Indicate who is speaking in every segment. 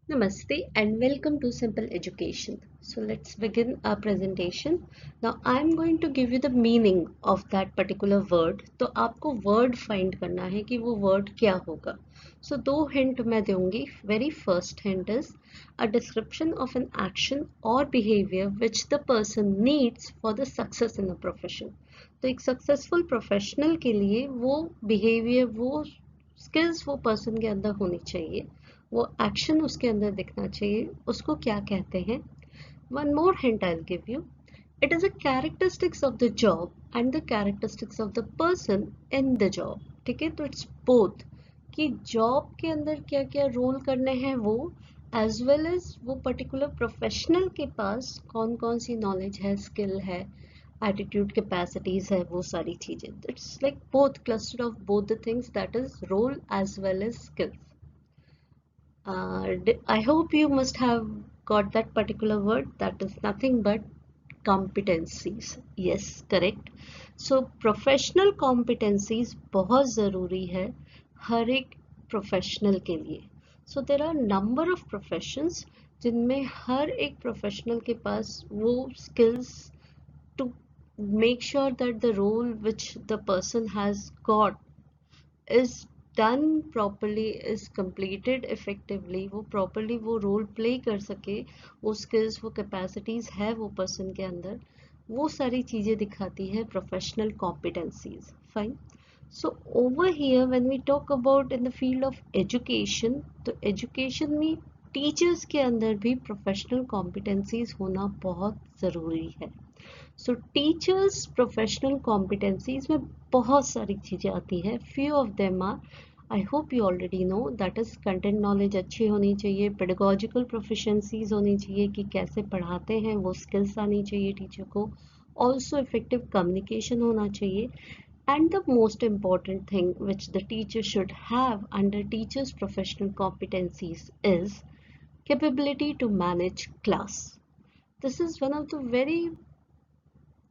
Speaker 1: Namaste and welcome to Simple Education. So let's begin our presentation. Now I'm going to give you the meaning of that particular word. तो आपको word find करना है कि वो word क्या होगा. So दो hint मैं दूंगी. Very first hint is a description of an action or behavior which the person needs for the success in a profession. तो एक successful professional के लिए वो behavior, वो skills वो person के अंदर होनी चाहिए. वो एक्शन उसके अंदर दिखना चाहिए. उसको क्या कहते हैं? One more hint I will give you. It is a characteristics of the job and the characteristics of the person in the job. ठीक है, तो इट्स बोथ कि जॉब के अंदर क्या क्या रोल करने हैं वो, एज वेल एज वो पर्टिकुलर प्रोफेशनल के पास कौन कौन सी नॉलेज है, स्किल है, एटीट्यूड, कैपेसिटीज है, वो सारी चीजें. It's like both cluster of both the things, that is role as well as skills. I hope you must have got that particular word. That is nothing but competencies. Yes, correct. So professional competencies बहुत ज़रूरी है हर एक professional के लिए. So there are number of professions जिनमें हर एक professional के पास वो skills to make sure that the role which the person has got is done properly, is completed effectively. वो properly वो role play कर सके, वो skills, वो capacities है वो person के अंदर, वो सारी चीजें दिखाती है professional competencies. Fine. So over here when we talk about in the field of education, तो education में teachers के अंदर भी professional competencies होना बहुत ज़रूरी है. सो टीचर्स प्रोफेशनल कॉम्पिटेंसीज में बहुत सारी चीज़ें आती हैं. Few of them are, I hope you already know, that is content knowledge अच्छी होनी चाहिए, पेडागोजिकल प्रोफिशिएंसीज होनी चाहिए कि कैसे पढ़ाते हैं वो स्किल्स आनी चाहिए टीचर को. ऑल्सो इफेक्टिव कम्युनिकेशन होना चाहिए. And the most important thing which the teacher should have under teachers professional competencies is capability to manage class. This is one of the very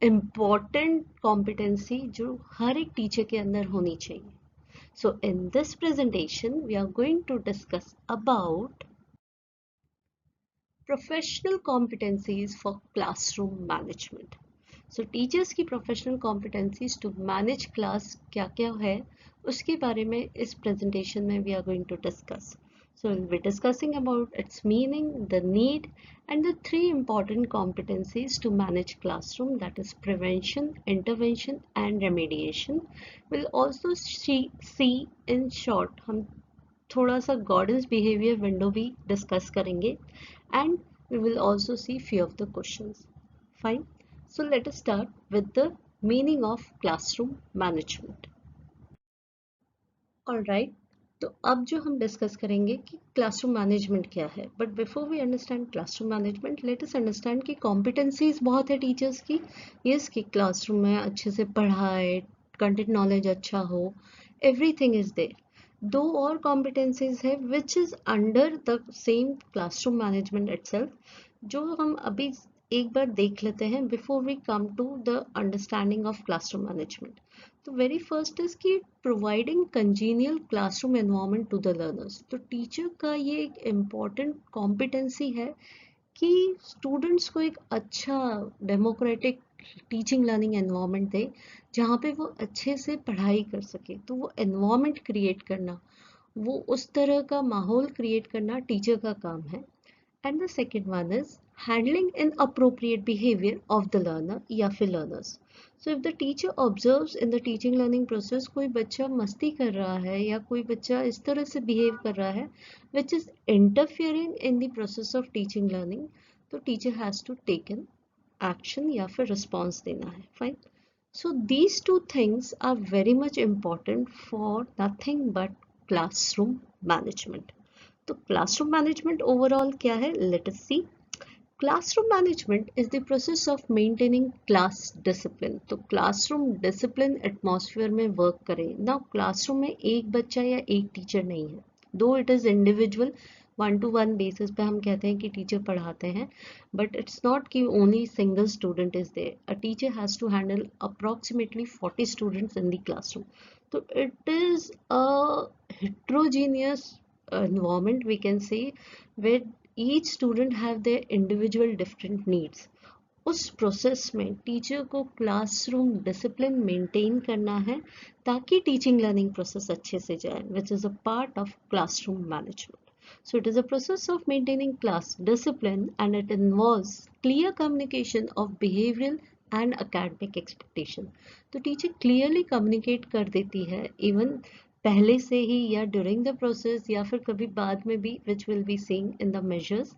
Speaker 1: important competency जो हर एक teacher के अंदर होनी चाहिए. So in this presentation we are going to discuss about professional competencies for classroom management. So teachers की professional competencies to manage class क्या क्या है उसके बारे में इस presentation में we are going to discuss. So we'll be discussing about its meaning, the need, and the three important competencies to manage classroom, that is prevention, intervention, and remediation. We'll also see in short हम थोड़ा सा Gordan's behavior window भी discuss करेंगे, and we will also see few of the questions. Fine. So let us start with the meaning of classroom management. Alright. तो अब जो हम discuss करेंगे कि क्लासरूम मैनेजमेंट क्या है. But before we understand classroom management, let us understand कि competencies बहुत है टीचर्स की. यस, कि क्लासरूम में अच्छे से पढ़ाए, कंटेंट नॉलेज अच्छा हो, एवरीथिंग इज देयर. दो और कॉम्पिटेंसीज है which is under the same classroom management itself, जो हम अभी एक बार देख लेते हैं before we come to the understanding of classroom management. तो वेरी फर्स्ट इज कि providing congenial classroom environment to the learners. तो टीचर का ये एक इम्पॉर्टेंट कॉम्पिटेंसी है कि स्टूडेंट्स को एक अच्छा डेमोक्रेटिक टीचिंग लर्निंग एनवायरनमेंट दे जहाँ पे वो अच्छे से पढ़ाई कर सके. तो वो एनवायरनमेंट क्रिएट करना, वो उस तरह का माहौल क्रिएट करना टीचर का काम है. And the second one is handling inappropriate behavior of the learner या फिर learners. So if the teacher observes in the teaching learning process कोई बच्चा मस्ती कर रहा है या कोई बच्चा इस तरह से behave कर रहा है which is interfering in the process of teaching learning, तो teacher has to take an action या फिर response देना है. Fine. So these two things are very much important for nothing but classroom management. तो classroom management overall क्या है, let us see. Classroom management is the process of maintaining class discipline. तो classroom discipline atmosphere में work करें ना. Classroom में एक बच्चा या एक टीचर नहीं है, though it is individual, one to one basis पे हम कहते हैं कि टीचर पढ़ाते हैं, बट इट्स नॉट कि only single student is there. A teacher has to handle approximately 40 students in the classroom. तो it is a heterogeneous environment we can say where each student have their individual different needs. उस process में teacher को classroom discipline maintain करना है ताकि teaching learning process अच्छे से जाए, which is a part of classroom management. So it is a process of maintaining class discipline and it involves clear communication of behavioral and academic expectation. तो teacher clearly communicate कर देती है even पहले से ही या ड्यूरिंग द प्रोसेस या फिर कभी बाद में भी, which will be seeing in the measures.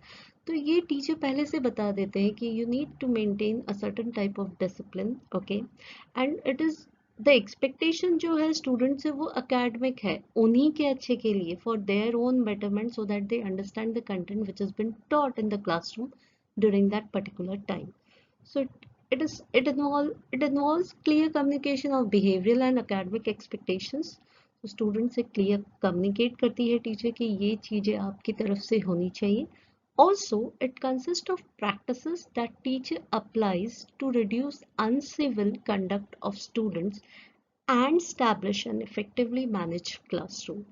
Speaker 1: तो ये टीचर पहले से बता देते हैं कि you need to maintain a certain type of discipline, okay. And it is the expectation जो है स्टूडेंट से वो अकेडमिक है, उन्हीं के अच्छे के लिए, for their own betterment, so that they understand the content which is been taught in the classroom during that particular time. So it involves clear communication of behavioral and academic expectations. तो student से clear communicate करती है teacher कि ये चीज़ें आपकी तरफ से होनी चाहिए. Also, it consists of practices that teacher applies to reduce uncivil conduct of students and establish and effectively manage classroom.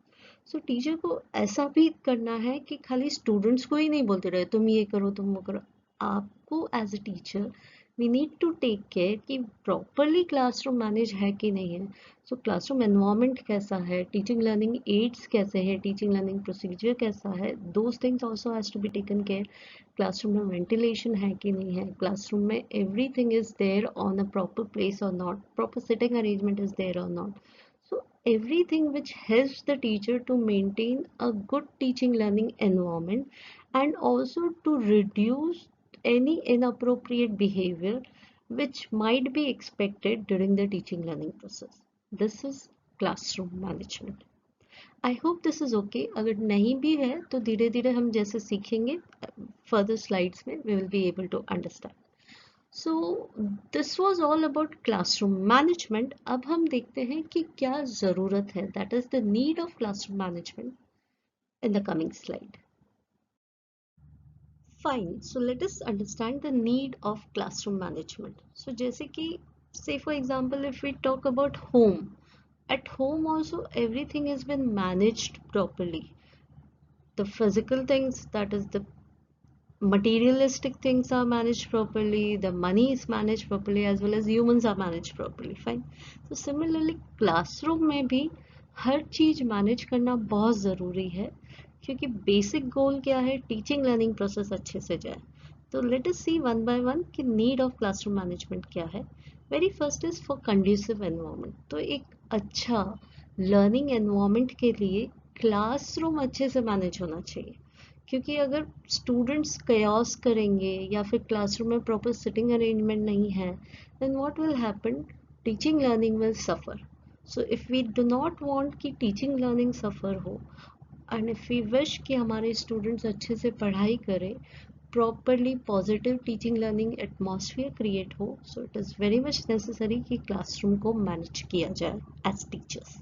Speaker 1: So teacher को ऐसा भी करना है कि खाली स्टूडेंट्स को ही नहीं बोलते रहे तुम ये करो तुम वो करो. आपको as a teacher we need to take care कि प्रॉपरली क्लासरूम मैनेज है कि नहीं है. सो क्लासरूम एनवायरनमेंट कैसा है, टीचिंग लर्निंग एड्स कैसे है, टीचिंग लर्निंग प्रोसीजर कैसा है, those things also has to be taken care. Classroom में वेंटिलेशन है कि नहीं है, क्लासरूम में everything is there on a proper place और not, proper sitting arrangement is there और not. So everything which helps the teacher to maintain a good teaching learning environment and also to reduce any inappropriate behavior which might be expected during the teaching learning process. This is classroom management. I hope this is okay. अगर नहीं भी है तो धीरे धीरे हम जैसे सीखेंगे further slides में we will be able to understand. So this was all about classroom management. अब हम देखते हैं कि क्या ज़रूरत है, that is the need of classroom management, in the coming slide. Fine, so let us understand the need of classroom management. So जैसे कि say for example if we talk about home, at home also everything has been managed properly. The physical things, that is the materialistic things are managed properly, the money is managed properly, as well as humans are managed properly. Fine. So similarly classroom में भी हर चीज manage करना बहुत ज़रूरी है क्योंकि basic goal क्या है, टीचिंग लर्निंग प्रोसेस अच्छे से जाए. तो let us see one by one कि नीड ऑफ क्लासरूम मैनेजमेंट क्या है. Very first is for conducive environment. तो एक अच्छा लर्निंग एनवायरनमेंट के लिए क्लासरूम अच्छे से मैनेज होना चाहिए क्योंकि अगर स्टूडेंट्स कयास करेंगे या फिर क्लासरूम में प्रॉपर सिटिंग अरेंजमेंट नहीं है then what will happen, teaching learning will suffer. So if we do not want कि टीचिंग लर्निंग सफ़र हो एंड इफ़ वी विश कि हमारे स्टूडेंट्स अच्छे से पढ़ाई करें, properly positive teaching learning atmosphere create हो, so it is very much necessary कि क्लासरूम को मैनेज किया जाए as teachers.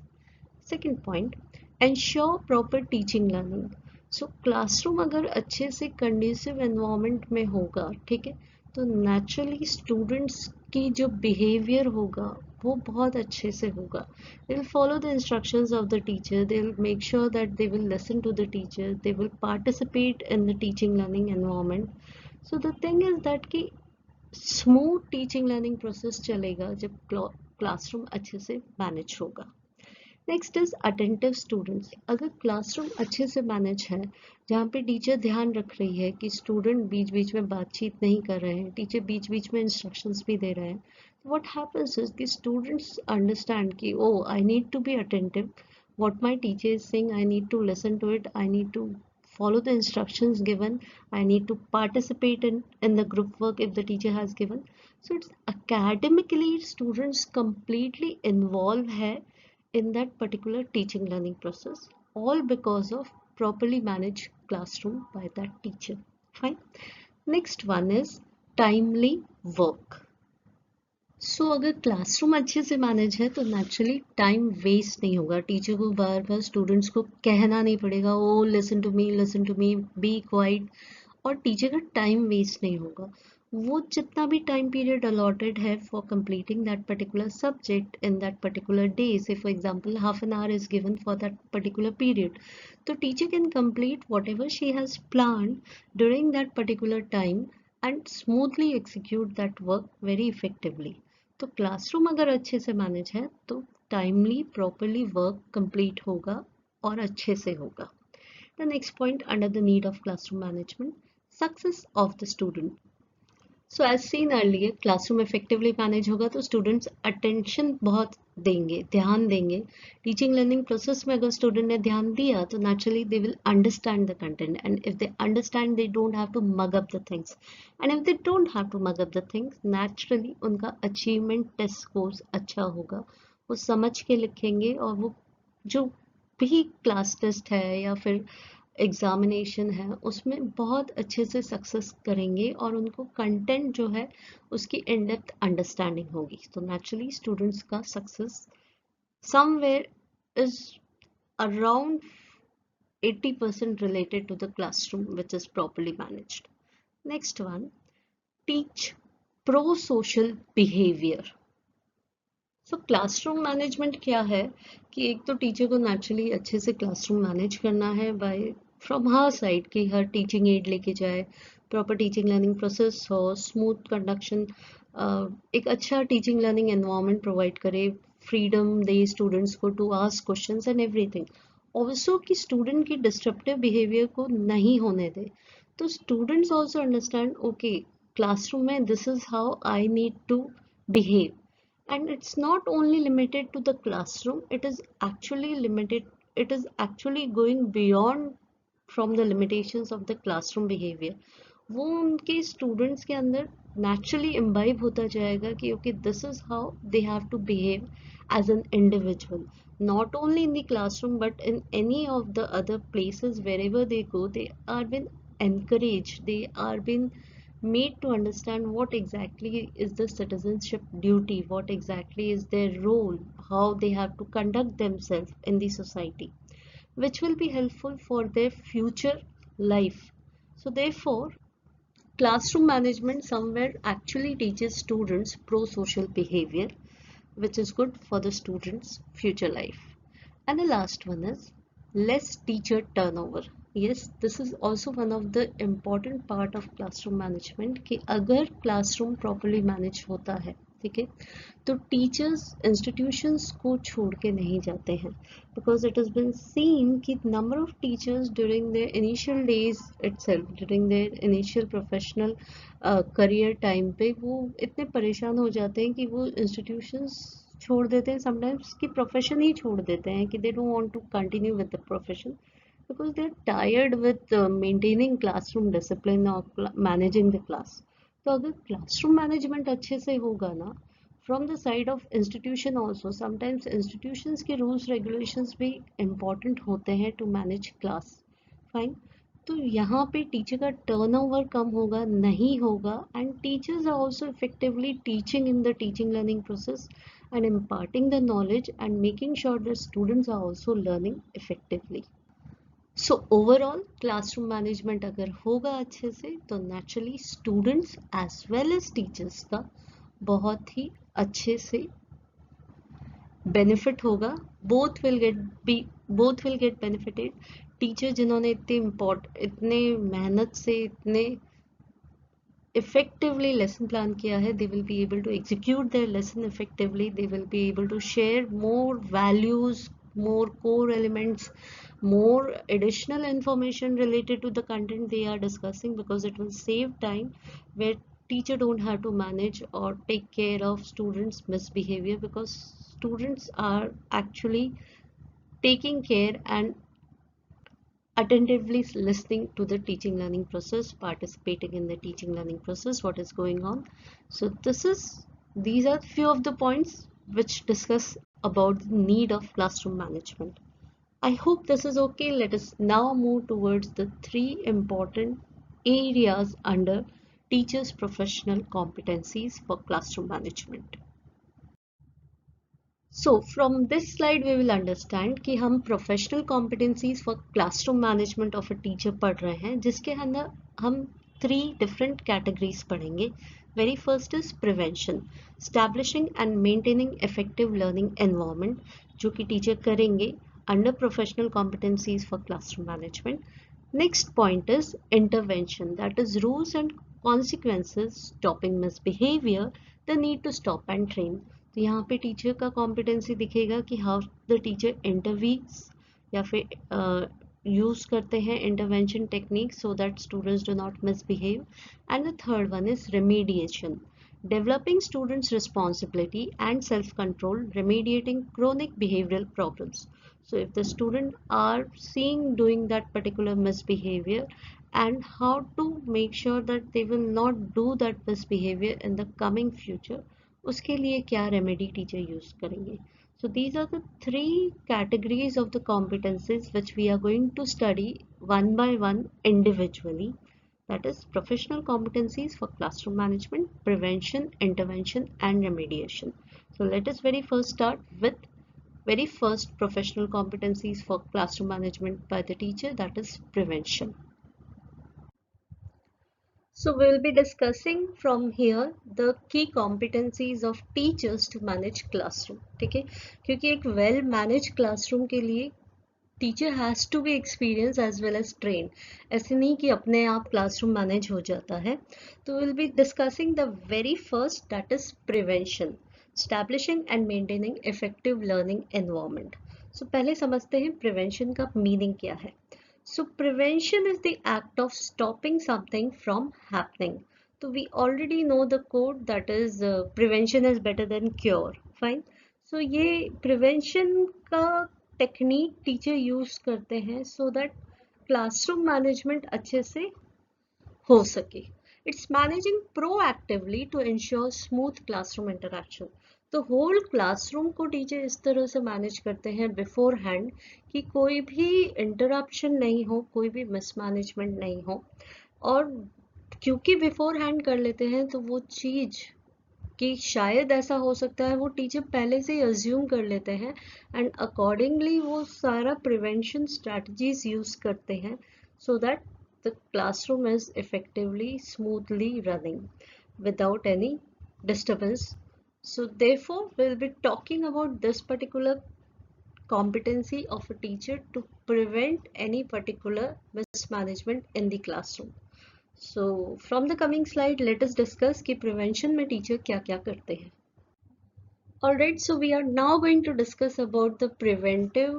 Speaker 1: Second point, ensure proper teaching learning. So classroom अगर अच्छे से कंडीसिव एनवायरनमेंट में होगा, ठीक है, तो नेचुरली स्टूडेंट्स की जो बिहेवियर होगा वो बहुत अच्छे से होगा. They will follow the instructions of the teacher, they will make sure that they will listen to the teacher, they will participate in the teaching learning environment. So the thing is that कि smooth teaching learning process चलेगा जब classroom अच्छे से manage होगा. Next is attentive students. अगर classroom अच्छे से manage है, जहाँ पे टीचर ध्यान रख रही है कि स्टूडेंट बीच बीच में बातचीत नहीं कर रहे हैं, टीचर बीच बीच में इंस्ट्रक्शंस भी दे रहे हैं, व्हाट हैपेंस इज कि स्टूडेंट्स अंडरस्टैंड कि oh I need to be attentive, what my teacher is saying I need to listen to it, I need to follow the instructions given, I need to participate in the group work if the teacher has given. So it's academically students completely involved है in that particular teaching learning process, all because of properly managed classroom by that teacher. Fine. Next one is timely work. सो अगर classroom अच्छे से manage है तो naturally time waste नहीं होगा. Teacher को बार बार students को कहना नहीं पड़ेगा oh listen to me be quiet, और टीचर का टाइम वेस्ट नहीं होगा. वो जितना भी टाइम पीरियड अलॉटेड है for completing that particular subject in that particular day, say for example half an hour is given for that particular period, तो teacher can complete whatever she has plan during that particular time and smoothly execute that work very effectively. तो classroom अगर अच्छे से manage है तो timely properly work complete होगा और अच्छे से होगा। The next point under the need of classroom management, success of the student. So as seen earlier, classroom effectively manage होगा तो students attention बहुत देंगे, ध्यान देंगे। Teaching learning process में अगर student ने ध्यान दिया तो naturally they will understand the content, and if they understand they don't have to mug up the things, and if they don't have to mug up the things, naturally उनका achievement test scores अच्छा होगा, वो समझ के लिखेंगे और वो जो भी क्लास टेस्ट है या फिर एग्जामिनेशन है उसमें बहुत अच्छे से सक्सेस करेंगे और उनको कंटेंट जो है उसकी इन डेप्थ अंडरस्टैंडिंग होगी। तो नेचुरली स्टूडेंट्स का success somewhere is around 80% related to the classroom which is properly managed. Next one, teach pro-social behavior. So classroom management क्या है कि एक तो टीचर को नेचुरली अच्छे से क्लासरूम मैनेज करना है बाय फ्रॉम हर साइड की हर टीचिंग एड लेके जाए, प्रॉपर टीचिंग लर्निंग प्रोसेस हो, स्मूथ कंडक्शन, एक अच्छा टीचिंग लर्निंग एनवायरनमेंट प्रोवाइड करे, फ्रीडम दे स्टूडेंट्स को to ask questions and everything. Also कि स्टूडेंट की डिस्ट्रप्टिव बिहेवियर को नहीं होने दे। तो students also understand okay classroom में this is how I need to behave, and it's not only limited to the classroom, it is actually going beyond from the limitations of the classroom behavior. वो उनके students के अंदर naturally imbibe होता जाएगा कि okay this is how they have to behave as an individual, not only in the classroom but in any of the other places wherever they go, they are been encouraged, they are been made to understand what exactly is the citizenship duty, what exactly is their role, how they have to conduct themselves in the society, which will be helpful for their future life. So therefore, classroom management somewhere actually teaches students pro-social behavior, which is good for the students' future life. And the last one is less teacher turnover. Yes, this is also one of the important part of classroom management कि अगर classroom properly manage होता है, ठीक है, तो teachers institutions को छोड़ के नहीं जाते हैं, because it has been seen कि number of teachers during their initial days itself, during their initial professional career time पे वो इतने परेशान हो जाते हैं कि वो institutions छोड़ देते हैं, समटाइम्स कि प्रोफेशन ही छोड़ देते हैं कि they don't want to continue with the profession because they are tired with maintaining classroom discipline और मैनेजिंग द क्लास। तो अगर क्लासरूम मैनेजमेंट अच्छे से होगा ना from the side of institution also, sometimes institutions के रूल्स रेगुलेशंस भी important होते हैं टू मैनेज क्लास, फाइन। तो यहाँ पे टीचर का टर्नओवर कम होगा, नहीं होगा, and teachers are also effectively teaching in the teaching learning process and imparting the knowledge and making sure that students are also learning effectively. So overall classroom management अगर होगा अच्छे से तो naturally students as well as teachers का बहुत ही अच्छे से benefit होगा, both will get benefited. Teacher जिन्होंने इतने मेहनत से इतने effectively lesson plan किया है, they will be able to execute their lesson effectively, they will be able to share more values, more core elements, more additional information related to the content they are discussing, because it will save time where teacher don't have to manage or take care of students misbehavior, because students are actually taking care and attentively listening to the teaching learning process, participating in the teaching learning process, what is going on. So these are few of the points which discuss about the need of classroom management. I hope this is okay. Let us now move towards the three important areas under teachers' professional competencies for classroom management. So from this slide we will understand कि हम professional competencies for classroom management of a teacher पढ़ रहे हैं, जिसके अंदर हम 3 different categories पढ़ेंगे. Very first is prevention, establishing and maintaining effective learning environment, जो कि टीचर करेंगे under professional competencies for classroom management. Next point is intervention, that is rules and consequences, stopping misbehavior, the need to stop and train. तो यहाँ पे teacher का competency दिखेगा कि how the teacher intervenes या फिर यूज करते हैं intervention technique so that students do not misbehave. And the third one is remediation, developing students responsibility and self control, remediating chronic behavioral problems. So if the student are seeing doing that particular misbehavior, and how to make sure that they will not do that misbehavior in the coming future, उसके लिए क्या remedy teacher use करेंगे. So these are the 3 categories of the competencies which we are going to study one by one individually. That is professional competencies for classroom management, prevention, intervention and remediation. So let us very first start with very first professional competencies for classroom management by the teacher, that is prevention. So we will be discussing from here the key competencies of teachers to manage classroom. ठीक है, क्योंकि एक well managed classroom के लिए teacher has to be experience as well as train. ऐसे नहीं कि अपने आप क्लासरूम मैनेज हो जाता है. तो will be discussing the very first, that is prevention, establishing and maintaining effective learning environment. So पहले समझते हैं प्रिवेंशन का मीनिंग क्या है. So prevention is the act of stopping something from happening. So we already know the quote, that is prevention is better than cure. Fine. So ये prevention का technique teacher use करते हैं so that classroom management अच्छे से हो सके. It's managing proactively to ensure smooth classroom interaction. तो whole classroom को टीचर इस तरह से मैनेज करते हैं बिफोर हैंड कि कोई भी इंटरप्शन नहीं हो, कोई भी मिसमैनेजमेंट नहीं हो. और क्योंकि बिफोर हैंड कर लेते हैं तो वो चीज़ कि शायद ऐसा हो सकता है वो टीचर पहले से ही अज्यूम कर लेते हैं एंड अकॉर्डिंगली वो सारा प्रिवेंशन स्ट्रैटेजीज यूज करते हैं so that the classroom is effectively smoothly running without any disturbance. So therefore we'll be talking about this particular competency of a teacher to prevent any particular mismanagement in the classroom. So from the coming slide let us discuss कि prevention में teacher क्या क्या करते हैं. Alright, so we are now going to discuss about the preventive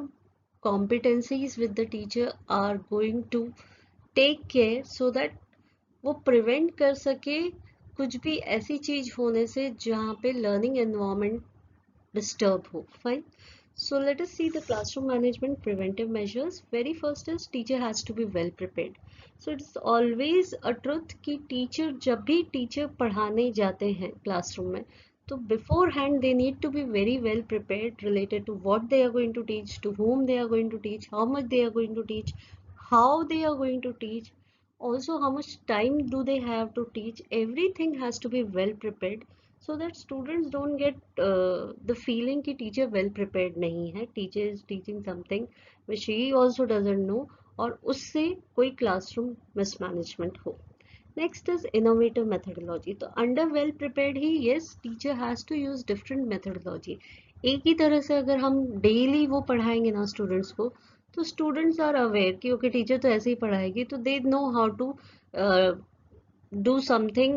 Speaker 1: competencies with the teacher are going to take care so that वो prevent कर सके कुछ भी ऐसी चीज होने से जहाँ पे learning environment disturb हो. Fine. So let us see the classroom management preventive measures. Very first is teacher has to be well prepared. So it is always a truth कि teacher जब भी teacher पढ़ाने जाते हैं classroom में तो beforehand they need to be very well prepared related to what they are going to teach, to whom they are going to teach, how much they are going to teach, how they are going to teach, also how much time do they have to teach. Everything has to be well prepared so that students don't get the feeling कि teacher well prepared नहीं है, teacher is teaching something which he also doesn't know और उससे कोई classroom mismanagement हो. Next is innovative methodology. तो under well prepared he yes teacher has to use different methodology. एक ही तरह से अगर हम daily वो पढ़ाएंगे ना students को तो students are aware कि okay teacher तो ऐसे ही पढ़ाएगी तो they know how to do something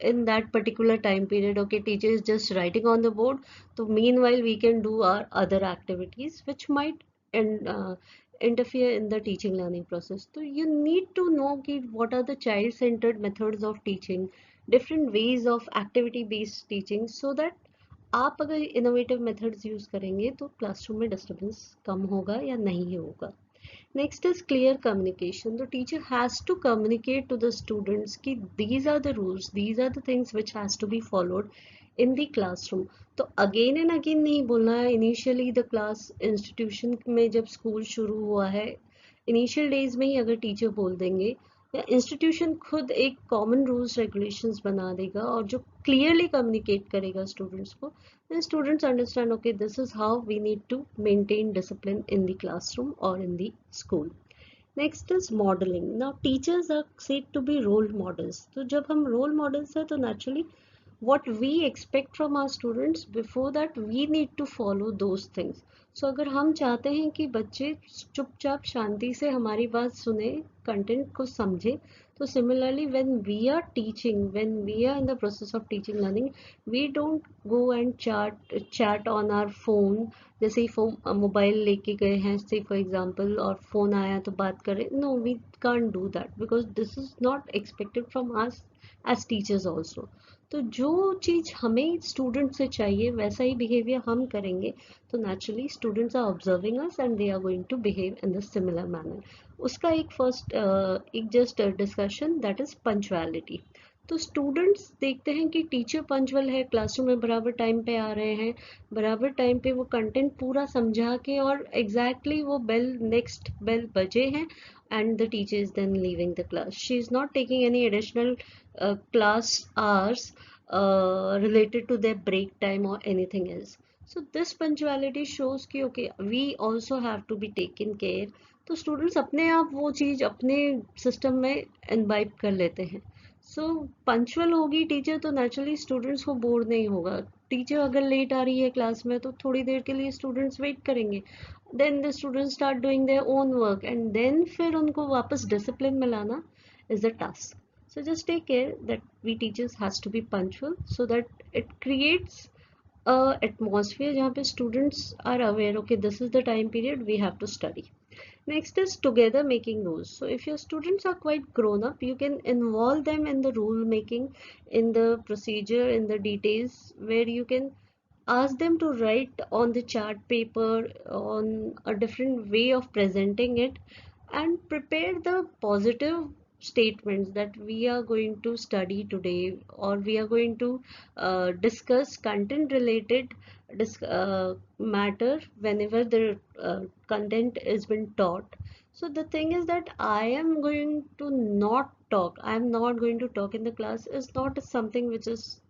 Speaker 1: in that particular time period. Okay, teacher is just writing on the board, so meanwhile we can do our other activities which might interfere in the teaching learning process. So you need to know ki what are the child centered methods of teaching, different ways of activity based teaching, so that आप अगर innovative methods use करेंगे तो classroom में disturbance कम होगा या नहीं होगा. Next is clear communication. The teacher has to communicate to the students कि these are the rules, these are the things which has to be followed in the classroom. तो again and again नहीं बोलना है. Initially the class institution में जब school शुरू हुआ है, initial days में ही अगर teacher बोल देंगे या institution खुद एक common rules regulations बना देगा और जो clearly communicate करेगा students को, then students understand okay this is how we need to maintain discipline in the classroom or in the school. Next is modelling. Now teachers are said to be role models. तो जब हम role models हैं तो naturally what we expect from our students, before that we need to follow those things. So अगर हम चाहते हैं कि बच्चे चुपचाप शांति से हमारी बात सुने, कंटेंट को समझे, तो similarly when we are teaching, when we are in the process of teaching learning, we don't go and chat on our phone. जैसे ही मोबाइल लेके गए हैं से फॉर एग्जांपल और फोन आया तो बात करें, no we can't do that because this is not expected from us as teachers also. तो जो चीज़ हमें स्टूडेंट से चाहिए वैसा ही बिहेवियर हम करेंगे, तो naturally students are observing us and they are going to behave in the similar manner. उसका एक just discussion that is punctuality. तो स्टूडेंट्स देखते हैं कि टीचर पंचुअल है, क्लासरूम में बराबर टाइम पे आ रहे हैं, बराबर टाइम पे वो कंटेंट पूरा समझा के, और एग्जैक्टली वो बेल नेक्स्ट बेल बजे हैं and the teacher is then leaving the class. She is not taking any additional class hours related to their break time or anything else. So this punctuality shows कि okay we also have to be taken care. तो students अपने आप वो चीज़ अपने system में इनवाइब कर लेते हैं. सो पंचुअल होगी टीचर तो नेचुरली स्टूडेंट्स को बोर नहीं होगा. टीचर अगर लेट आ रही है क्लास में तो थोड़ी देर के लिए स्टूडेंट्स वेट करेंगे, then the students start doing their own work and then फिर उनको वापस डिसिप्लिन में लाना is the task. So just take care that we teachers has to be punctual so that it creates a atmosphere जहाँ पे students are aware, okay this is the time period we have to study. Next is together making rules. So if your students are quite grown up, you can involve them in the rule making, in the procedure, in the details, where you can ask them to write on the chart paper on a different way of presenting it, and prepare the positive statements that we are going to study today, or we are going to discuss content related matter whenever the content is been taught. So the thing is that I am going to not talk, I am not going to talk in the class is not something which is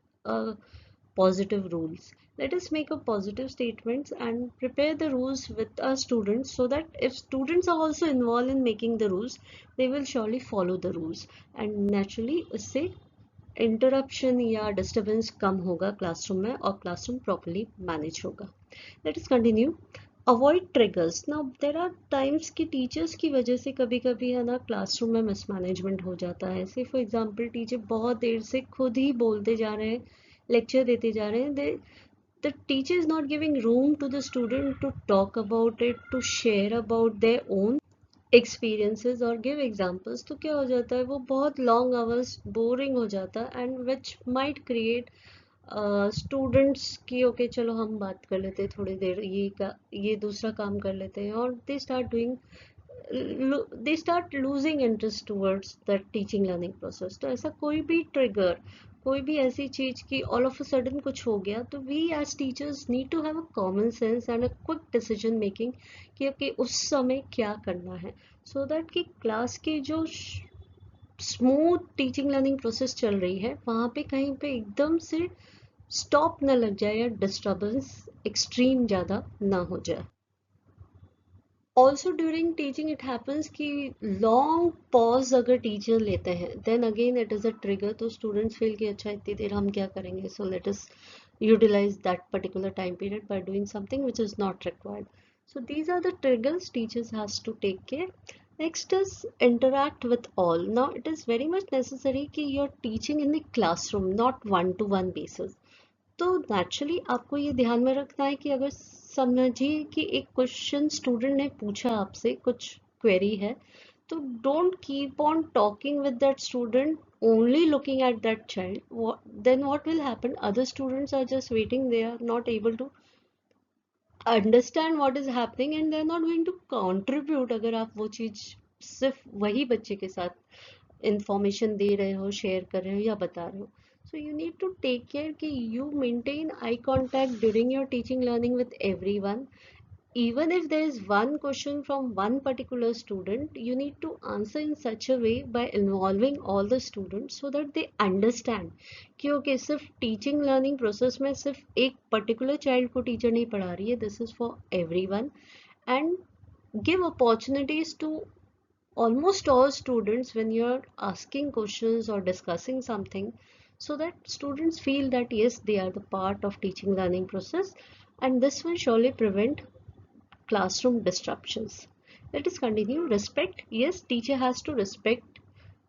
Speaker 1: positive rules. Let us make a positive statements and prepare the rules with our students, so that if students are also involved in making the rules, they will surely follow the rules, and naturally इससे interruption या disturbance कम होगा classroom में और classroom properly manage होगा. Let us continue. Avoid triggers. Now there are times कि teachers की वजह से कभी कभी है ना क्लासरूम में मिसमैनेजमेंट हो जाता है. से फॉर एग्जांपल टीचर बहुत देर से खुद ही बोलते जा रहे हैं, लेक्चर देते जा रहे हैं, the teacher is not giving room to the student to talk about it, to share about their own experiences or give examples. तो क्या हो जाता है वो बहुत long hours boring हो जाता है, and which might create students की ओके चलो हम बात कर लेते हैं थोड़ी देर, ये दूसरा काम कर लेते हैं, और they start losing interest towards that teaching learning process. तो ऐसा कोई भी ट्रिगर, कोई भी ऐसी चीज की ऑल ऑफ अ सडन कुछ हो गया, तो we as teachers need to have a common sense and a quick decision making कि ओके उस समय क्या करना है, सो दैट कि क्लास की जो स्मूथ टीचिंग लर्निंग प्रोसेस चल रही है वहाँ पे कहीं पे एकदम से स्टॉप न लग जाए या डिस्टर्बेंस एक्सट्रीम ज़्यादा ना हो जाए. Also during teaching it happens कि लॉन्ग पॉज अगर टीचर लेते हैं then again it is a trigger. तो स्टूडेंट्स फील कि अच्छा इतनी देर हम क्या करेंगे, so let us utilise that particular time period by doing something which is not required. So these are the triggers teachers has to take care. Next is interact with all. Now it is very much necessary कि you're teaching in the classroom, not one-to-one basis. तो naturally आपको ये ध्यान में रखना है कि अगर समझिए कि एक क्वेश्चन स्टूडेंट ने पूछा आपसे, कुछ क्वेरी है, तो don't keep on talking with that student only looking at that child. Then what will happen, other students are just waiting, they are not able to understand what is happening and they are not going to contribute. अगर आप वो चीज सिर्फ वही बच्चे के साथ information दे रहे हो, शेयर कर रहे हो या बता रहे हो, so you need to take care कि you maintain eye contact during your teaching learning with everyone. Even if there is one question from one particular student, you need to answer in such a way by involving all the students so that they understand कि okay सिर्फ teaching learning process में सिर्फ एक particular child को teacher नहीं पढ़ा रही है, this is for everyone, and give opportunities to almost all students, when you're asking questions or discussing something, so that students feel that yes, they are the part of teaching learning process, and this will surely prevent classroom disruptions. Let us continue. Respect. Yes, teacher has to respect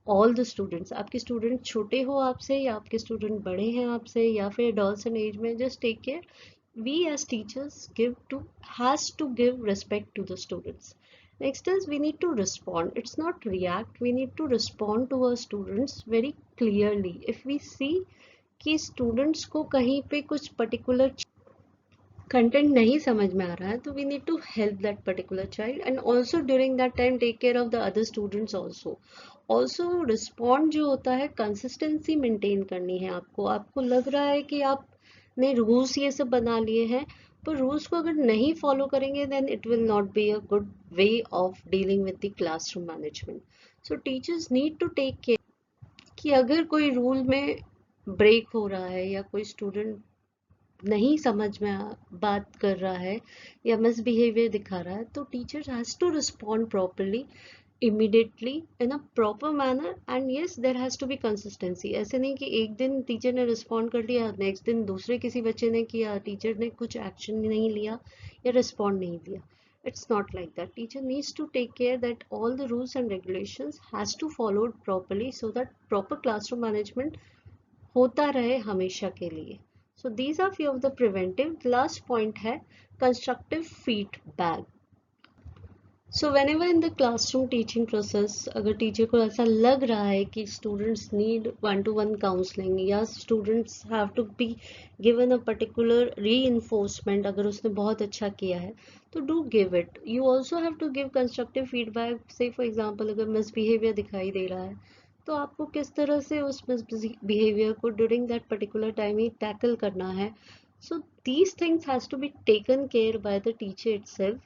Speaker 1: all the students. आपके student छोटे हो आपसे, या आपके student बड़े हैं आपसे, या फिर adults in age में, just take care. We as teachers has to give respect to the students. Next is we need to respond. It's not react. We need to respond to our students very clearly. If we see कि students को कहीं पे कुछ particular content नहीं समझ में आ रहा है, तो we need to help that particular child, and also during that time take care of the other students also respond जो होता है, कंसिस्टेंसी मेंटेन करनी है आपको. आपको लग रहा है कि आपने रूल्स ये सब बना लिए हैं, पर रूल्स को अगर नहीं फॉलो करेंगे then it will not be a good way of dealing with the classroom management. So teachers need to take care कि अगर कोई रूल में ब्रेक हो रहा है, या कोई स्टूडेंट नहीं समझ में बात कर रहा है, या मिसबिहेवियर दिखा रहा है, तो teacher has to respond properly, immediately, in a proper manner. And yes, there has to be consistency. ऐसे नहीं कि एक दिन टीचर ने रिस्पॉन्ड कर लिया, नेक्स्ट दिन दूसरे किसी बच्चे ने किया, टीचर ने कुछ एक्शन नहीं लिया या रिस्पॉन्ड नहीं दिया. It's not like that. Teacher needs to take care that all the rules and regulations has to followed properly, so that proper classroom management होता रहे हमेशा के लिए. So these are few of the preventive. Last point है constructive feedback. So whenever in the classroom teaching process, अगर teacher को ऐसा लग रहा है कि students need one to one counselling, या students have to be given a particular reinforcement, अगर उसने बहुत अच्छा किया है तो do give it. You also have to give constructive feedback. Say for example, अगर मिसबिहेवियर दिखाई दे रहा है, तो आपको किस तरह से उस बिहेवियर को ड्यूरिंग दैट पर्टिकुलर टाइम ही टैकल करना है. So these things has to be taken care by the teacher itself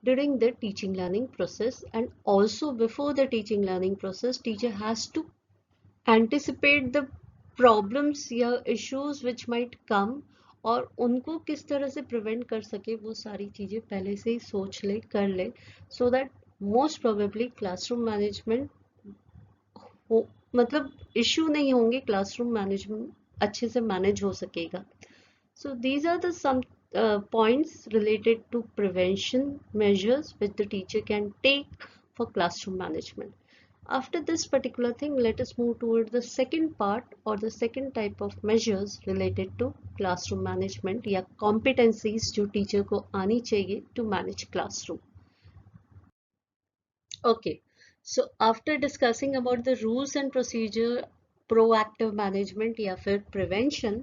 Speaker 1: during the teaching learning process, and also before the teaching learning process, teacher has to anticipate the problems या issues which might come, और उनको किस तरह से prevent कर सके, वो सारी चीज़ें पहले से ही सोच ले, कर ले, so that most probably classroom management हो, मतलब इश्यू नहीं होंगे, क्लासरूम मैनेजमेंट अच्छे से मैनेज हो सकेगा. So these are the some points related to prevention measures which the teacher can take for classroom management. After this particular thing, let us move toward the second part, or the second type of measures related to classroom management या competencies जो teacher को आनी चाहिए to manage classroom. Okay, so after discussing about the rules and procedure, proactive management या फिर prevention,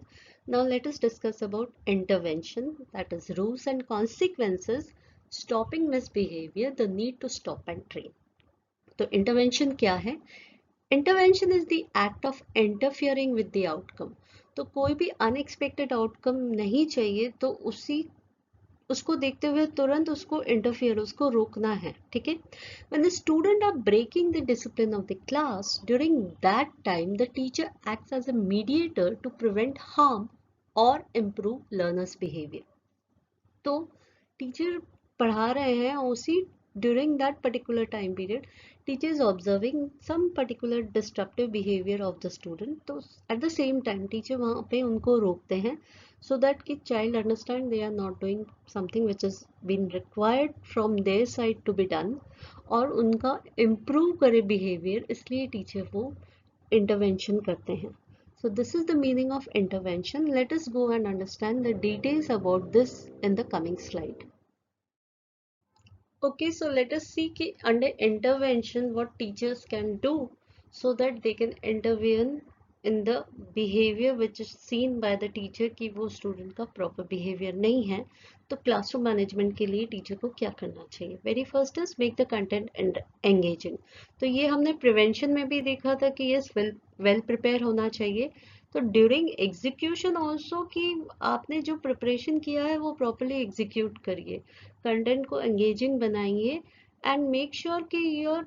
Speaker 1: now let us discuss about intervention, that is rules and consequences, stopping misbehavior, the need to stop and train. तो intervention क्या है? Intervention is the act of interfering with the outcome. तो कोई भी unexpected outcome नहीं चाहिए, तो उसको देखते हुए तुरंत उसको इंटरफियर, उसको रोकना है. ठीक है. When the student are breaking the discipline of the class, during that time the teacher acts as a mediator to prevent harm or improve learners behavior. तो टीचर पढ़ा रहे हैं, उसी during that particular time period teacher is observing some particular disruptive behavior of the student, तो at the same time teacher वहाँ पे उनको रोकते हैं, so that कि child understand they are not doing something which has been required from their side to be done, और उनका improve करे behavior, इसलिए teacher वो intervention करते हैं. So this is the meaning of intervention. Let us go and understand the details about this in the coming slide. Okay, so let us see कि under intervention what teachers can do so that they can intervene in the behavior which is seen by the teacher कि वो student का proper behavior नहीं है. तो classroom management के लिए teacher को क्या करना चाहिए? Very first is make the content engaging. तो ये हमने prevention में भी देखा था कि yes, well prepare होना चाहिए. तो ड्यूरिंग एग्जीक्यूशन ऑल्सो कि आपने जो प्रिपरेशन किया है वो प्रॉपरली एग्जीक्यूट करिए, कंटेंट को एंगेजिंग बनाइए, एंड मेक श्योर कि you are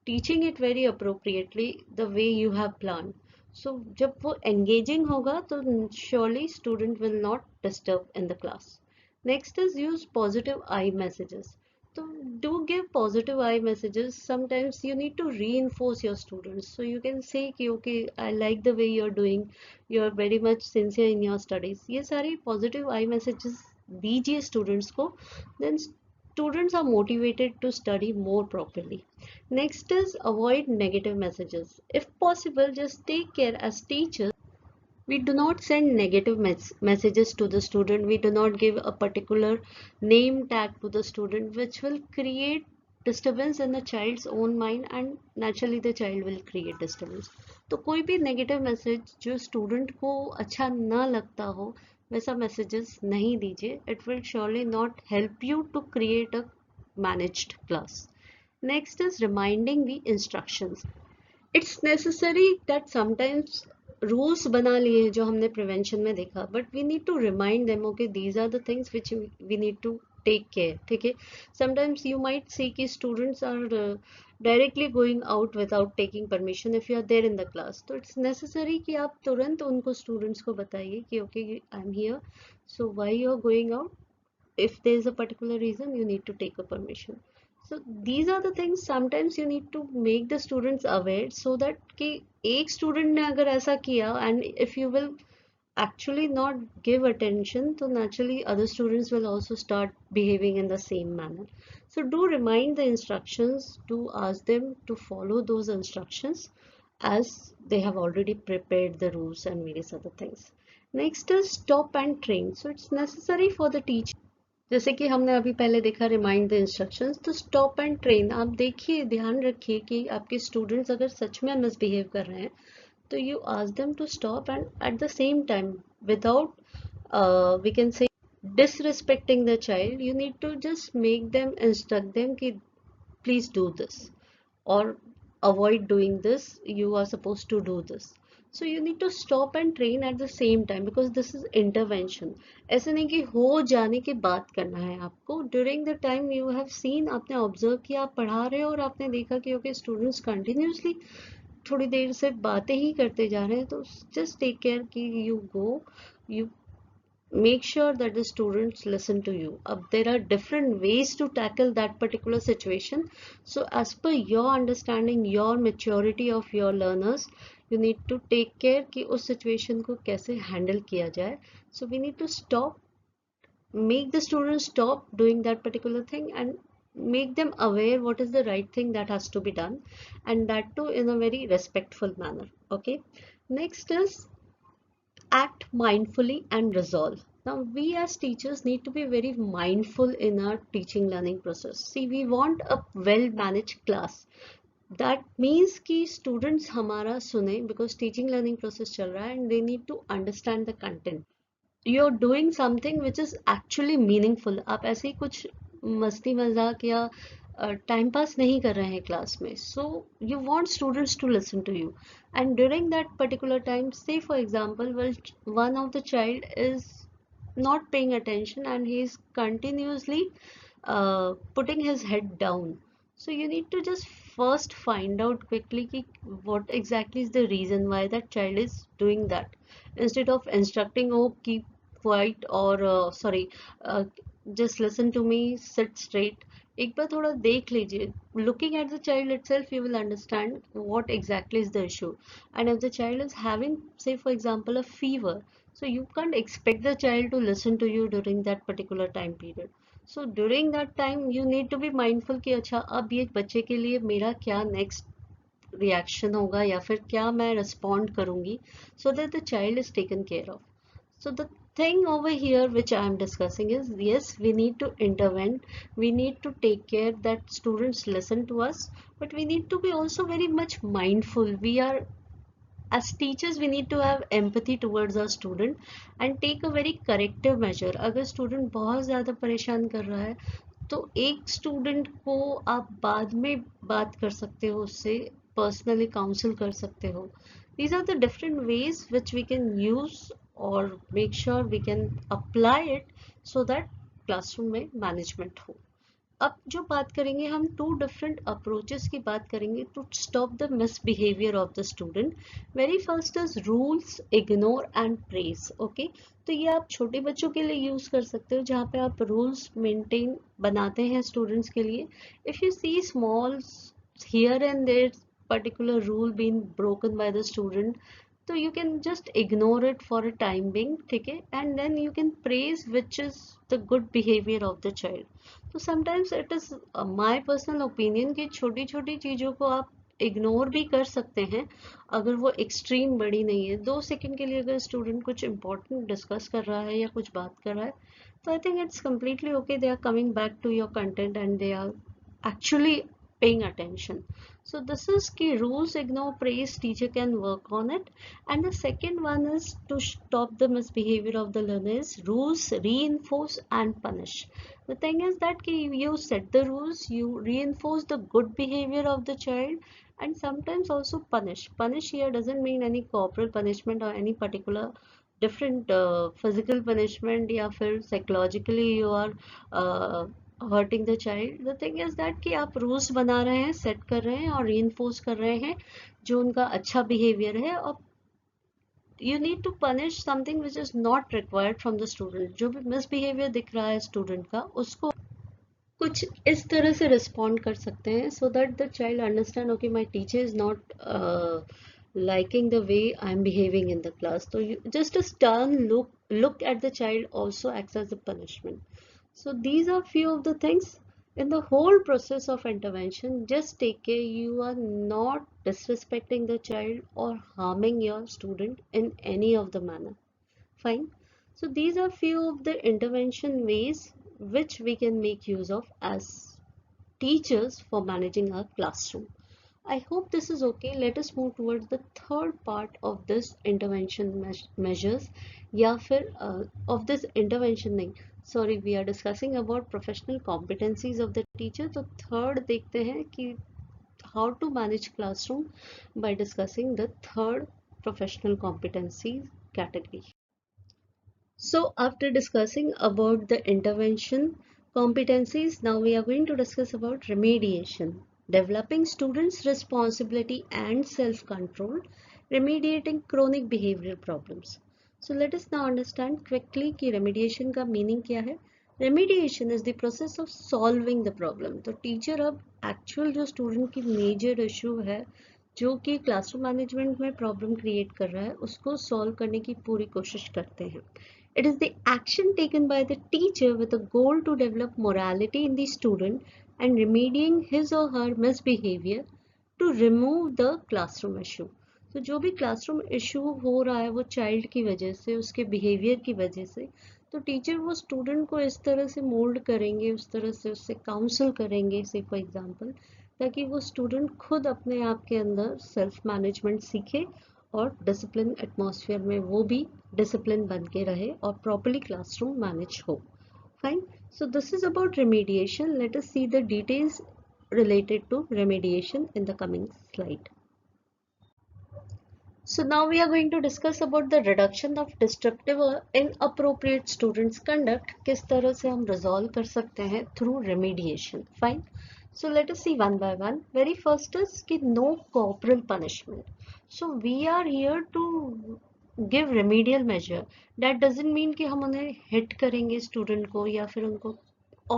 Speaker 1: teaching it very appropriately the way you have plan. So जब वो एंगेजिंग होगा तो surely student will not disturb in the class. Next is use positive I messages. So do give positive I messages. Sometimes you need to reinforce your students, so you can say कि okay, I like the way you're doing, you're very much sincere in your studies. ये सारी positive I messages दीजिए students को, then students are motivated to study more properly. Next is avoid negative messages. If possible, just take care as teachers. We do not send negative messages to the student. We do not give a particular name tag to the student, which will create disturbance in the child's own mind, and naturally the child will create disturbance. तो कोई भी negative message जो student को अच्छा ना लगता हो, वैसा messages नहीं दीजिए. It will surely not help you to create a managed class. Next is reminding the instructions. It's necessary that sometimes rules बना लिए जो हमने प्रिवेंशन में देखा, but we need to remind them okay these are the things which we need to take care. ठीक है, sometimes you might see कि students are directly going out without taking permission if you are there in the class. तो it's necessary कि आप तुरंत उनको students को बताइए कि okay I am here, so why you are going out. If there is a particular reason, you need to take a permission. So these are the things sometimes you need to make the students aware, so that कि एक student ने अगर ऐसा किया and if you will actually not give attention, so naturally other students will also start behaving in the same manner. So do remind the instructions, do ask them to follow those instructions as they have already prepared the rules and various other things. Next is stop and train. So it's necessary for the teacher, जैसे कि हमने अभी पहले देखा remind the instructions, तो stop and train. आप देखिए, ध्यान रखिए कि आपके स्टूडेंट्स अगर सच में मिसबिहेव कर रहे हैं, तो you ask them to stop, and at the same time without we can say disrespecting the child, you need to just make them, instruct them कि please do this, or avoid doing this, you are supposed to do this. So you need to stop and train at the same time, because this is intervention. ऐसे नहीं कि हो जाने के बाद करना है आपको. during the time you have seen, आपने ऑब्जर्व किया, आप पढ़ा रहे हो और आपने देखा कि ओके स्टूडेंट्स कंटिन्यूसली थोड़ी देर से बातें ही करते जा रहे हैं, तो जस्ट टेक केयर कि you go, you make sure that the students listen to you. There are different ways to tackle that particular situation. So as per your understanding, your maturity of your learners, you need to take care कि उस situation को कैसे handle किया जाए. So we need to stop, make the students stop doing that particular thing, and make them aware what is the right thing that has to be done, and that too in a very respectful manner. Okay, next is act mindfully and resolve. Now, we as teachers need to be very mindful in our teaching learning process. See, we want a well managed class. That means कि students हमारा सुने, because teaching learning process चल रहा है and they need to understand the content. You're doing something which is actually meaningful. आप ऐसे ही कुछ मस्ती मजाक या टाइम पास नहीं कर रहे हैं क्लास में. So you want students to listen to you, and during that particular time, say for example, well, one of the child is not paying attention and he is continuously putting his head down. So you need to just first find out quickly ki what exactly is the reason why that child is doing that. Instead of instructing, oh, keep quiet, or sorry, uh, just listen to me, sit straight. एक बार थोड़ा देख लीजिए. Looking at the child itself, you will understand what exactly is the issue. And if the child is having, say for example, a fever, so you can't expect the child to listen to you during that particular time period. So during that time you need to be mindful कि अच्छा अब ये बच्चे के लिए मेरा क्या next reaction होगा, या फिर क्या मैं respond करूँगी, so that the child is taken care of. So the thing over here which I am discussing is, yes, we need to intervene, we need to take care that students listen to us, but we need to be also very much mindful. We are, as teachers, we need to have empathy towards our student and take a very corrective measure. अगर student बहुत ज़्यादा परेशान कर रहा है, तो एक student को आप बाद में बात कर सकते हो, उससे पर्सनली काउंसिल कर सकते हो. These are the different ways which we can use or make sure we can apply it, so that classroom में management हो. अब जो बात करेंगे हम टू डिफरेंट अप्रोचेस की बात करेंगे to stop the misbehaviour of the student. Very first is rules, ignore and praise. Okay, तो ये आप छोटे बच्चों के लिए यूज कर सकते हो जहाँ पे आप रूल्स मेंटेन बनाते हैं स्टूडेंट्स के लिए। If you see small here and there particular rule being broken by the student, so you can just ignore it for a time being, ठीक है, and then you can praise which is the good behavior of the child। तो sometimes it is my personal opinion कि छोटी छोटी चीज़ों को आप ignore भी कर सकते हैं अगर वो एक्सट्रीम बड़ी नहीं है। 2 सेकंड के लिए अगर स्टूडेंट कुछ इंपॉर्टेंट डिस्कस कर रहा है या कुछ बात कर रहा है, तो I think it's completely okay, they are coming back to your content and they are actually paying attention। So this is key rules, ignore, praise, teacher can work on it। And the second one is to stop the misbehavior of the learners, rules, reinforce and punish। The thing is that ki you set the rules, you reinforce the good behavior of the child, and sometimes also punish। Punish here doesn't mean any corporal punishment or any particular different physical punishment या फिर psychologically you are uh, hurting the child। The thing is that कि आप rules बना रहे हैं, set कर रहे हैं और reinforce कर रहे हैं जो उनका अच्छा behavior है, और you need to punish something which is not required from the student। जो भी misbehavior दिख रहा है student का, उसको कुछ इस तरह से रिस्पॉन्ड कर सकते हैं so that the child understand okay my teacher is not liking the way I'm behaving in the class। So you, just a stern look at the child also acts as a punishment। So these are few of the things in the whole process of intervention। Just take care you are not disrespecting the child or harming your student in any of the manner। Fine. So these are few of the intervention ways which we can make use of as teachers for managing our classroom। I hope this is okay। Let us move towards the third part of this intervention measures या फिर of this intervention नहीं, sorry, we are discussing about professional competencies of the teacher। तो third देखते हैं कि how to manage classroom by discussing the third professional competencies category। So after discussing about the intervention competencies, now we are going to discuss about remediation, developing students' responsibility and self-control, remediating chronic behavioral problems। So let us now understand quickly कि remediation का meaning क्या है। Remediation is the process of solving the problem। तो teacher अब actual जो student की major issue है जो कि क्लासरूम मैनेजमेंट में प्रॉब्लम क्रिएट कर रहा है उसको सॉल्व करने की पूरी कोशिश करते हैं। It is the action taken by the teacher with a goal to develop morality in the student and remedying his or her misbehavior to remove the classroom issue। तो जो भी क्लासरूम इशू हो रहा है वो चाइल्ड की वजह से, उसके बिहेवियर की वजह से, तो टीचर वो स्टूडेंट को इस तरह से मोल्ड करेंगे, उस तरह से उससे काउंसल करेंगे, से फॉर एग्जांपल, ताकि वो स्टूडेंट खुद अपने आप के अंदर सेल्फ मैनेजमेंट सीखे और डिसिप्लिन एटमॉस्फेयर में वो भी डिसिप्लिन बन के रहे और प्रॉपर्ली क्लासरूम मैनेज हो। Fine. So this is about remediation। Late us see the details related to remediation in the coming slide। So now we are going to discuss about the reduction of disruptive or inappropriate students conduct। किस तरह से हम resolve कर सकते हैं through remediation। Fine। So let us see one by one। Very first is कि no corporal punishment। So we are here to give remedial measure। That doesn't mean कि हम उन्हें hit करेंगे student को या फिर उनको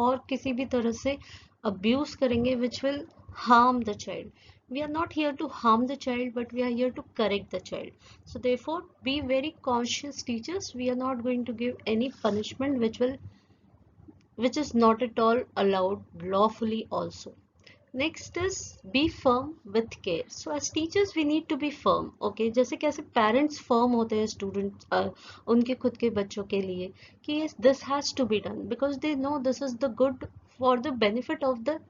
Speaker 1: और किसी भी तरह से abuse करेंगे which will harm the child। We are not here to harm the child, but we are here to correct the child। So therefore be very conscious teachers, we are not going to give any punishment which is not at all allowed lawfully also। Next is be firm with care। So as teachers we need to be firm। Okay, जैसे कैसे parents firm होते हैं students उनके खुद के बच्चों के लिए कि yes this has to be done because they know this is the good for the benefit of the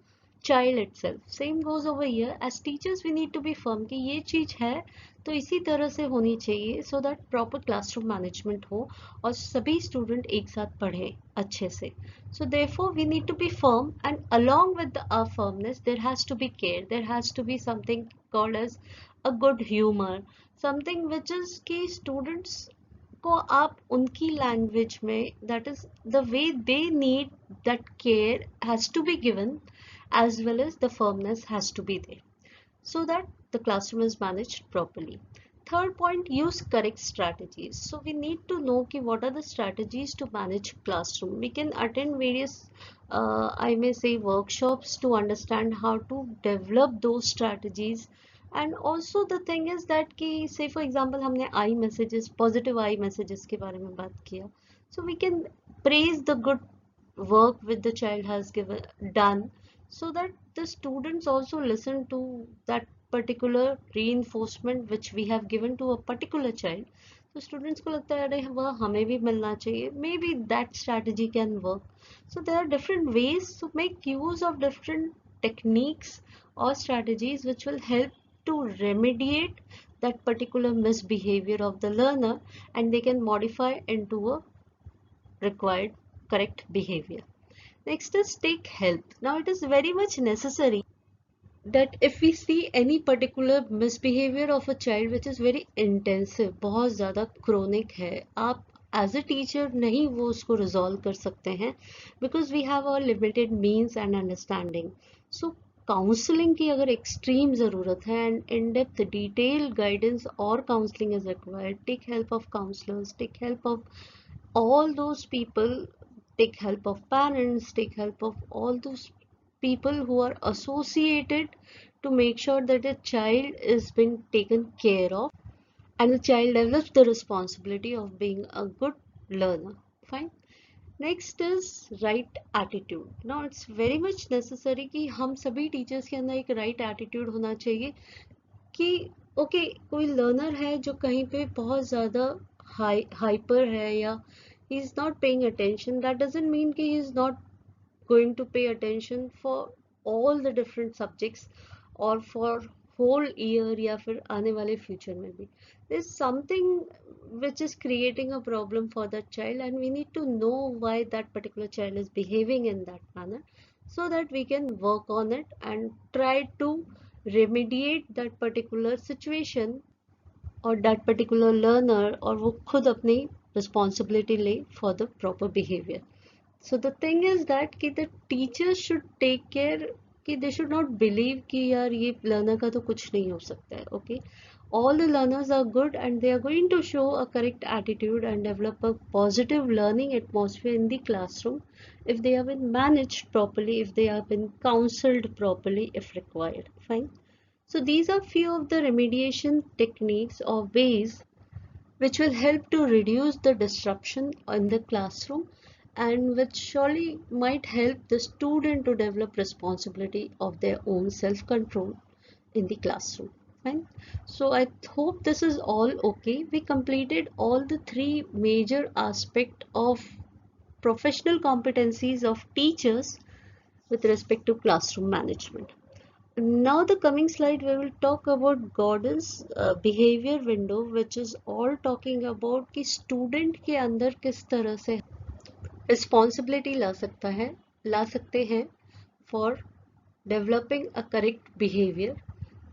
Speaker 1: child itself। Same goes over here। As teachers we need to be firm कि ये चीज है तो इसी तरह से होनी चाहिए so that proper classroom management हो और सभी student एक साथ पढ़ें अच्छे से। So therefore we need to be firm, and along with our firmness there has to be care, there has to be something called as a good humor, something which is कि students को आप उनकी language में, that is the way they need that care has to be given, as well as the firmness has to be there, so that the classroom is managed properly. Third point, use correct strategies. So we need to know ki what are the strategies to manage classroom. We can attend various I may say workshops to understand how to develop those strategies. And also the thing is that ki say for example हमने I messages, positive I messages के बारे में बात किया, so we can praise the good work which the child has done, so that the students also listen to that particular reinforcement which we have given to a particular child. So students को लगता है अरे वह हमें भी मिलना चाहिए, maybe that strategy can work. So there are different ways to make use of different techniques or strategies which will help to remediate that particular misbehavior of the learner, and they can modify into a required correct behavior. Next is take help. Now it is very much necessary that if we see any particular misbehavior of a child which is very intensive, बहुत ज़्यादा chronic है, आप as a teacher नहीं वो उसको resolve कर सकते हैं, because we have our limited means and understanding. So counseling की अगर extreme ज़रूरत है and in-depth detailed guidance or counseling is required, take help of counselors, take help of all those people, take help of parents, take help of all those people who are associated to make sure that a child is being taken care of and the child develops the responsibility of being a good learner. Fine. Next is right attitude. Now it's very much necessary कि हम सभी teachers के अंदर एक right attitude होना चाहिए कि okay कोई लर्नर है जो कहीं पे बहुत ज़्यादा हाइपर है या he is not paying attention, that doesn't mean कि he is not going to pay attention for all the different subjects or for whole year या फिर आने वाले future में भी. There's something which is creating a problem for that child, and we need to know why that particular child is behaving in that manner, so that we can work on it and try to remediate that particular situation or that particular learner, और वो खुद अपनी responsibility ले for the proper behavior. So the thing is that कि the teachers should take care कि they should not believe कि यार ये learner का तो कुछ नहीं हो सकता है. Okay, all the learners are good and they are going to show a correct attitude and develop a positive learning atmosphere in the classroom if they have been managed properly, if they have been counseled properly if required. Fine. So these are few of the remediation techniques or ways which will help to reduce the disruption in the classroom and which surely might help the student to develop responsibility of their own self-control in the classroom. Fine. So I hope this is all okay. We completed all the three major aspects of professional competencies of teachers with respect to classroom management. Now the coming slide we will talk about Gordan's behavior window, which is all talking about कि student के अंदर किस तरह से responsibility ला सकते हैं for developing a correct behavior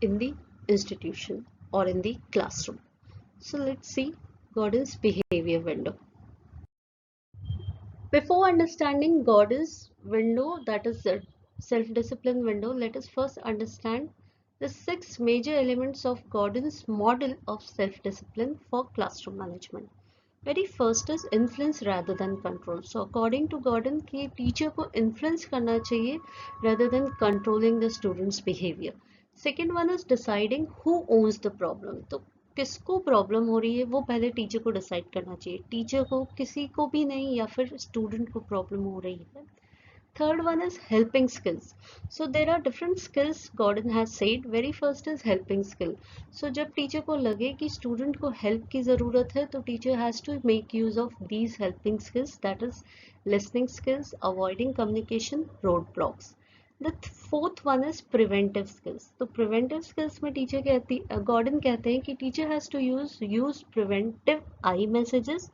Speaker 1: in the institution or in the classroom. So let's see Gordan's behavior window. Before understanding Gordan's window, that is the self-discipline window, let us first understand the 6 major elements of Gordan's model of self-discipline for classroom management. Very first is influence rather than control. So according to Gordan, कि teacher को influence करना चाहिए rather than controlling the student's behavior. Second one is deciding who owns the problem. तो किसको problem हो रही है वो पहले टीचर को डिसाइड करना चाहिए. टीचर को किसी को भी नहीं या फिर स्टूडेंट को प्रॉब्लम हो रही है. Third one is helping skills. So there are different skills Gordon has said. Very first is helping skill. So जब टीचर को लगे कि स्टूडेंट को हेल्प की ज़रूरत है तो teacher has to make use of these helping skills, that is listening skills, avoiding communication, roadblocks. The fourth one is preventive skills. तो preventive skills में टीचर गॉर्डन कहते हैं कि teacher has to use preventive I messages,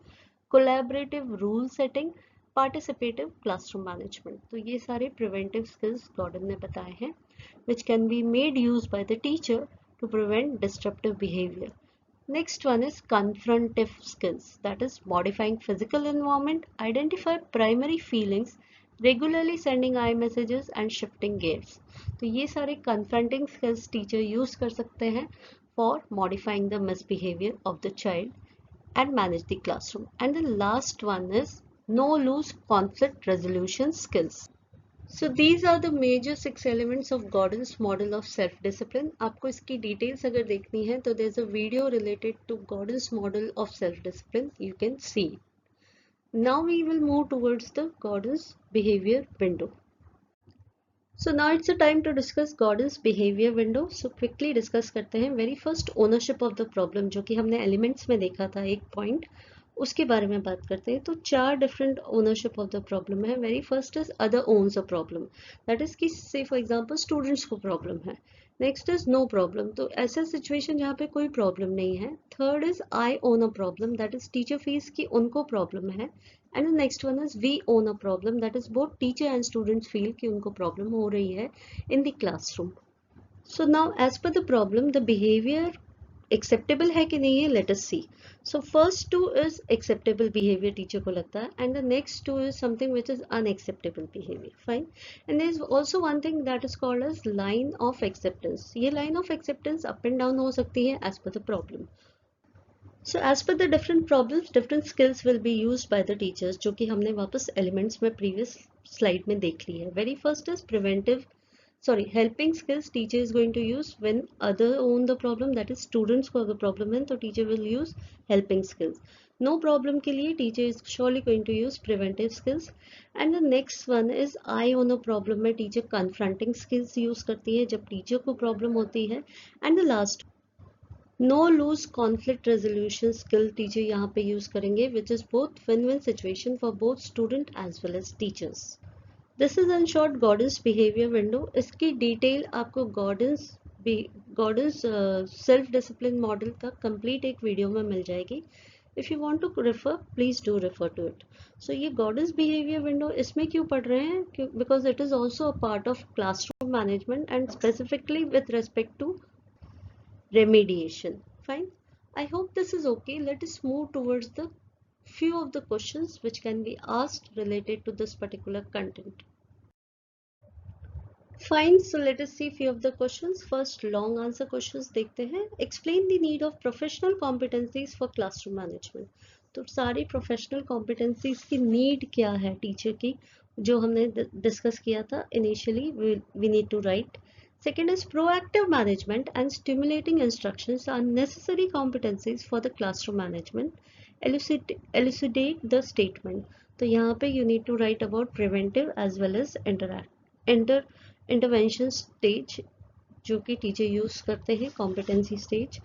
Speaker 1: collaborative rule setting, participative classroom management. तो ये सारे preventive skills Gordon ने बताए हैं which can be made use by the teacher to prevent disruptive behavior. Next one is confrontive skills, that is modifying physical environment, identify primary feelings, regularly sending I messages and shifting gears. तो ये सारे confronting skills teacher use कर सकते हैं for modifying the misbehavior of the child and manage the classroom. And the last one is no lose conflict resolution skills. So these are the major 6 elements of Gordan's model of self-discipline. आपको इसकी details अगर देखनी है तो there's a video related to Gordan's model of self-discipline. You can see. Now we will move towards the Gordan's behavior window. So now it's a time to discuss Gordan's behavior window. So quickly discuss करते हैं. Very first ownership of the problem, जो कि हमने elements में देखा था एक point, उसके बारे में बात करते हैं. तो 4 different ownership of the problem है. Very first is other owns a problem. That is कि say for example students को problem है. Next is no problem. तो ऐसा situation जहाँ पे कोई problem नहीं है. Third is I own a problem. That is teacher feels कि उनको problem है. And the next one is we own a problem. That is both teacher and students feel कि उनको problem हो रही है in the classroom. So now as per the problem, the behavior acceptable है कि नहीं है, let us see. So first two is acceptable behavior teacher को लगता है, and the next two is something which is unacceptable behavior. Fine. And there is also one thing that is called as line of acceptance. ये line of acceptance up and down हो सकती है as per the problem. So as per the different problems, different skills will be used by the teachers, जो कि हमने वापस elements में previous slide में देख ली है. Very first is helping skills teacher is going to use when other own the problem, that is students को अगर problem है तो teacher will use helping skills. No problem के लिए teacher is surely going to use preventive skills. And the next one is I own a problem में teacher confronting skills use करती है जब teacher को problem होती है. And the last no lose conflict resolution skill teacher यहाँ पे use करेंगे which is both win win situation for both student as well as teachers. This is in short Gordon's behaviour window. इसकी detail आपको Gordon's self discipline model का complete एक video में मिल जाएगी. If you want to refer please do refer to it. So ये Gordon's behaviour window इसमें क्यों पढ़ रहे हैं, because it is also a part of classroom management and specifically with respect to remediation. Fine. I hope this is okay. Let us move towards the few of the questions which can be asked related to this particular content. Fine. So let us see few of the questions. First, long answer questions देखते हैं. Explain the need of professional competencies for classroom management. तो सारी professional competencies की need क्या है teacher की, जो हमने discuss किया था initially. We need to write. Second is proactive management and stimulating instructions are necessary competencies for the classroom management. Elucidate the statement. तो यहाँ पे you need to write about preventive as well as intervention stage, जो कि teacher use करते हैं competency stage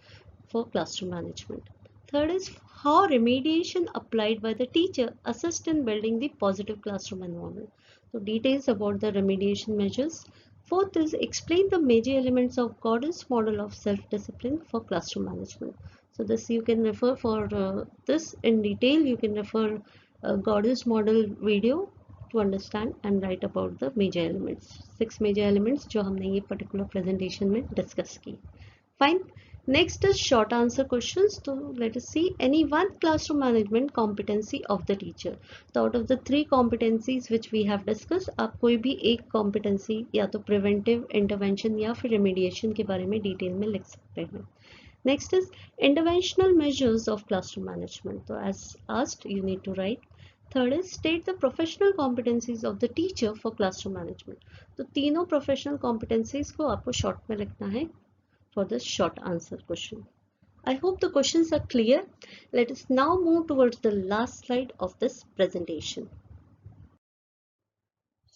Speaker 1: for classroom management. Third is how remediation applied by the teacher assist in building the positive classroom environment. So details about the remediation measures. Fourth is explain the major elements of Gordan's model of self-discipline for classroom management. So this you can refer for this in detail. You can refer Gordan's model video to understand and write about the major elements. 6 major elements जो हमने ये particular presentation में discuss की. Fine. Next is short answer questions. So let us see any one classroom management competency of the teacher. So out of the 3 competencies which we have discussed, आप कोई भी एक competency या तो preventive, intervention या फिर remediation के बारे में detail में लिख सकते हैं. Next is interventional measures of classroom management. So as asked, you need to write. Third is state the professional competencies of the teacher for classroom management. तो तीनों professional competencies को आपको short में लिखना है for this short answer question. I hope the questions are clear. Let us now move towards the last slide of this presentation.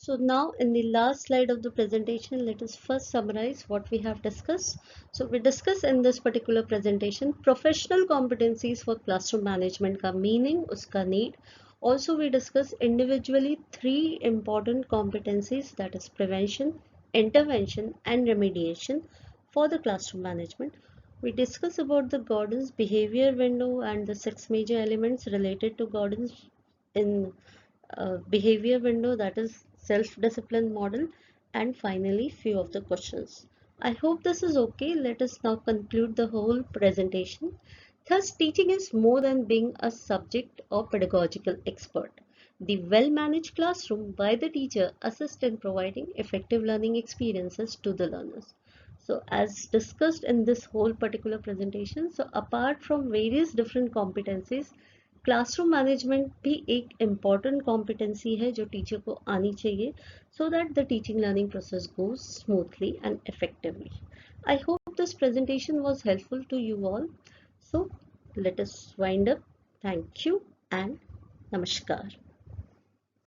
Speaker 1: So now in the last slide of the presentation, let us first summarize what we have discussed. So we discuss in this particular presentation professional competencies for classroom management का meaning, उसका need. Also we discuss individually 3 important competencies, that is prevention, intervention and remediation for the classroom management. We discuss about the Gordan's behavior window and the 6 major elements related to Gordan's in behavior window, that is self-discipline model, and finally few of the questions. I hope this is okay. Let us now conclude the whole presentation. Thus, teaching is more than being a subject or pedagogical expert. The well-managed classroom by the teacher assists in providing effective learning experiences to the learners. So as discussed in this whole particular presentation, so apart from various different competencies, classroom management भी एक important competency है जो teacher को आनी चाहिए so that the teaching learning process goes smoothly and effectively. I hope this presentation was helpful to you all. So let us wind up. Thank you and namaskar.